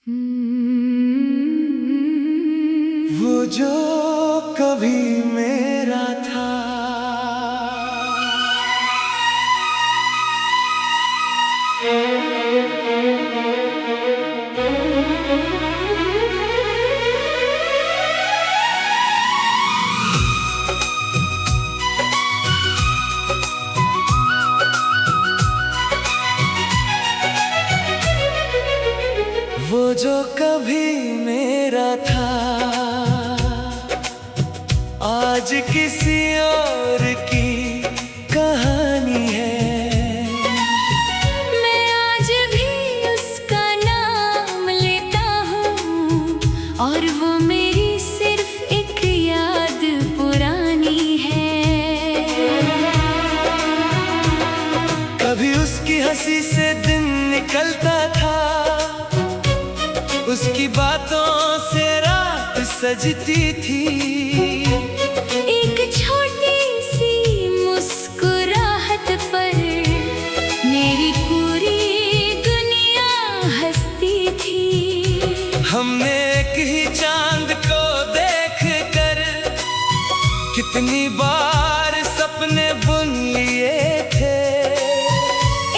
वो जो कभी मेरा था, वो जो कभी मेरा था, आज किसी और की कहानी है। मैं आज भी उसका नाम लेता हूँ और वो मेरी सिर्फ एक याद पुरानी है। कभी उसकी हंसी से दिन निकलता था, उसकी बातों से रात सजती थी। एक छोटी सी मुस्कुराहट पर मेरी पूरी दुनिया हंसती थी। हमने एक ही चांद को देख कर कितनी बार सपने बुन लिए थे।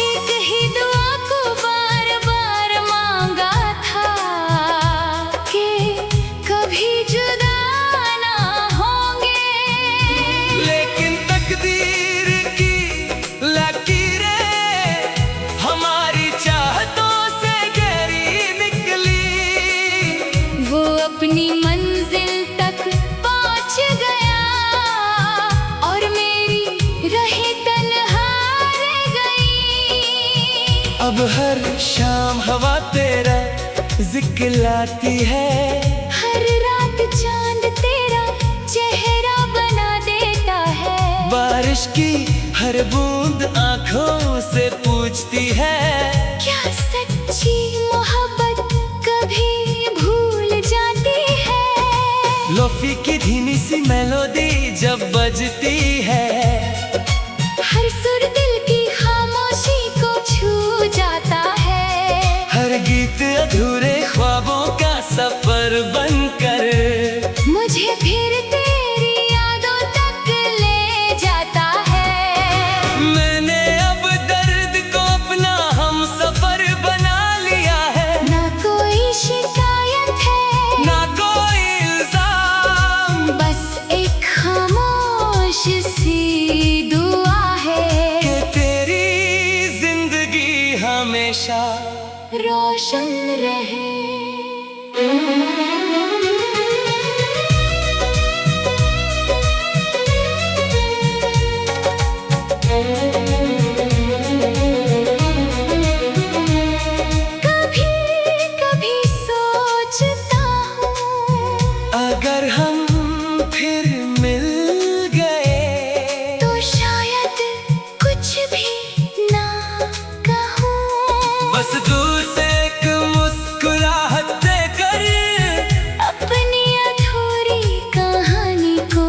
एक ही दुआ को बार बार मांगा था कि कभी जुदा ना होंगे। लेकिन तकदीर की लकीरें हमारी चाहतों से गहरी निकली। वो अपनी मंजिल तक पहुंच गया और मेरी रहे तन्हा रह गई। अब हर शाम हवा तेरा जिक्र लाती है, हर रात चांद तेरा चेहरा बना देता है। बारिश की हर बूंद आंखों से पूछती है, क्या सच्ची मोहब्बत कभी भूल जाती है। लोफी की धीमी सी मेलोडी जब बजती है, हर सुर दिल की खामोशी को छू जाता है। हर गीत अधूरे ख्वाबों का सफर बनकर मुझे फिर तेरी यादों तक ले जाता है। मैंने अब दर्द को अपना हम सफर बना लिया है। ना कोई शिकायत है, ना कोई इल्जाम, बस एक खामोश सी दुआ है कि तेरी जिंदगी हमेशा रोशन रहे। कभी कभी सोचता हूँ, अगर हम फिर मिल गए तो शायद कुछ भी ना कहूँ। बस दूर से एक मुस्कुराहट देकर अपनी अधूरी कहानी को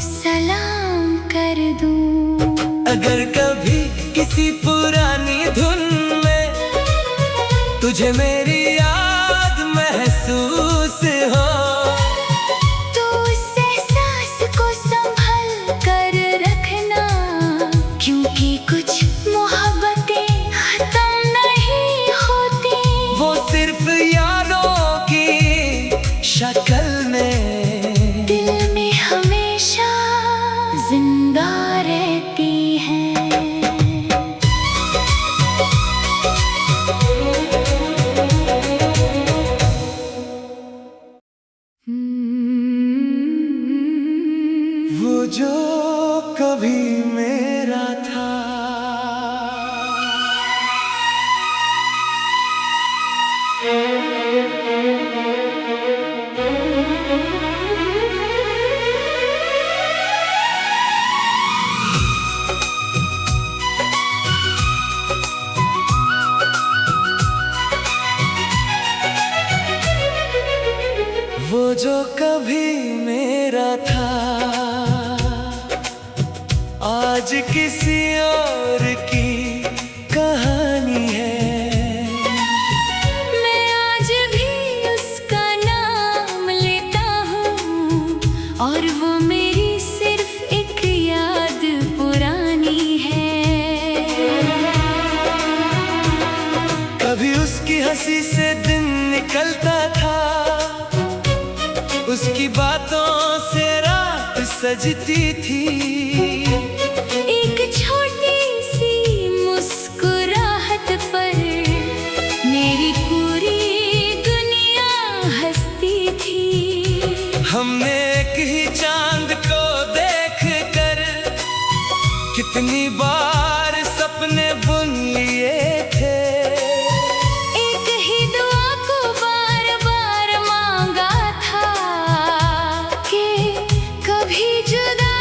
सलाम कर दूँ। अगर कभी किसी पुरानी धुन में तुझे मेरी याद महसूस हो, तो उस एहसास को संभल कर रखना, क्योंकि कुछ मोहब्बतें खत्म नहीं होती। वो सिर्फ यादों की शक्ल में दिल में हमेशा जिंदा रहती है। वो जो कभी मेरा था। वो जो कभी मेरा था, आज किसी और की कहानी है। मैं आज भी उसी से दिन निकलता था, उसकी बातों से रात सजती थी। एक छोटी सी मुस्कुराहट पर मेरी पूरी दुनिया हंसती थी। हमने एक ही चांद को देख कर कितनी बार सपने बुन लिए थे। एक ही दुआ को बार बार मांगा था कि कभी जुदा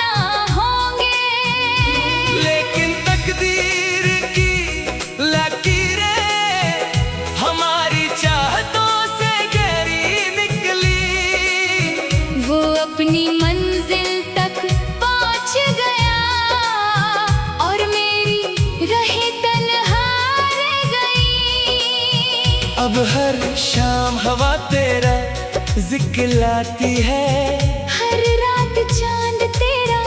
ना होंगे। लेकिन तकदीर की लकीरें हमारी चाहतों से गहरी निकली। वो अपनी मंजिल तक पहुंच गया और मेरी रहे तन्हा रह गई। अब हर शाम हवा तेरा जिक्र लाती है, हर रात चांद तेरा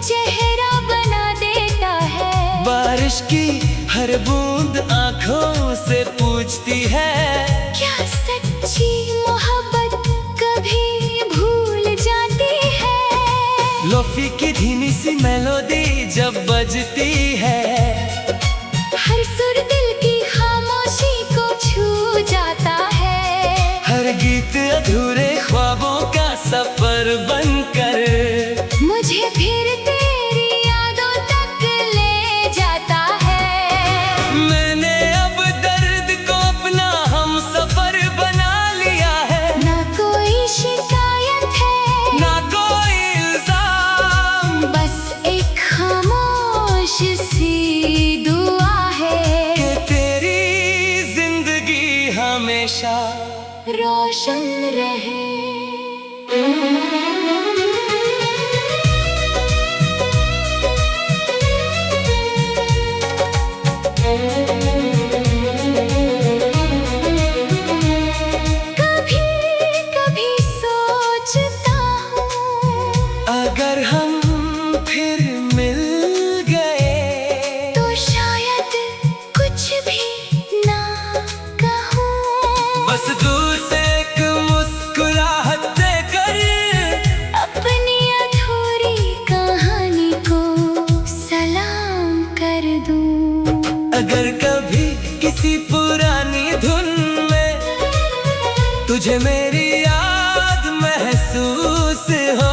चेहरा बना देता है। बारिश की हर बूंद आंखों से पूछती है, क्या सच्ची मोहब्बत कभी भूल जाती है। लोफी की धीमी सी मेलोडी जब बजती है, हर सुर दिल की खामोशी को छू जाता है। हर गीत अधूरे ख्वाबों का सफर बनकर मुझे फिर तेरी यादों तक ले जाता है। मैंने अब दर्द को अपना हम सफर बना लिया है। ना कोई शिकायत है, ना कोई इल्जाम, बस एक खामोश सी दुआ है कि तेरी जिंदगी हमेशा रोशन रहे। कभी कभी सोचता हूँ, अगर हम फिर मिल गए तो शायद कुछ भी ना कहूँ। बस दूर से एक मुस्कुराहट देकर अपनी अधूरी कहानी को सलाम कर दूँ। अगर कभी किसी पुरानी धुन में तुझे मेरी याद महसूस हो,